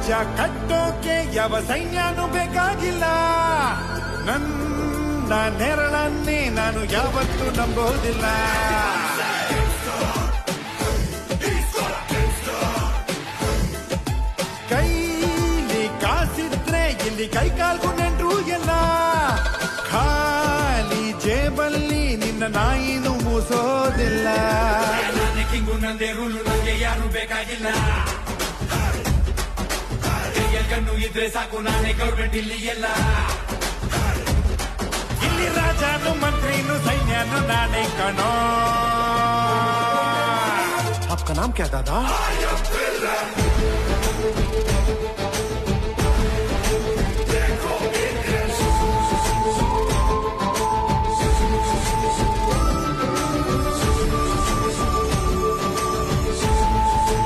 ರಾಜ್ಯ ಕಟ್ಟೋಕೆ ಯಾವ ಸೈನ್ಯನೂ ಬೇಕಾಗಿಲ್ಲ. ನನ್ನ ನೆರಳನ್ನೇ ನಾನು ಯಾವತ್ತೂ ನಂಬೋದಿಲ್ಲ. ಕೈಲಿ ಕಾಸಿದ್ರೆ ಇಲ್ಲಿ ಕೈ ಕಾಲ್ಗೂ ನೆಂಟ್ರು ಎಲ್ಲ. ಖಾಲಿ ಜೇಬಲ್ಲಿ ನಿನ್ನ ನಾಯಿನೂ ಮೂಸೋದಿಲ್ಲ. ಕಿಂಗು ನಂದೇ ರೂಲು, ನಂಗೆ ಯಾರು ಬೇಕಾಗಿಲ್ಲ. ಕಣ್ಣು ಇದ್ರೆ ಸಾಕು, ನಾನೇ ಗೌರ್ಮೆಂಟ್ ಇಲ್ಲಿ ಎಲ್ಲ. ಇಲ್ಲಿ ರಾಜನು ಮಂತ್ರಿನು ಸೈನ್ಯನು ನಾನೇ ಕಣೋ. आपका नाम क्या दादा?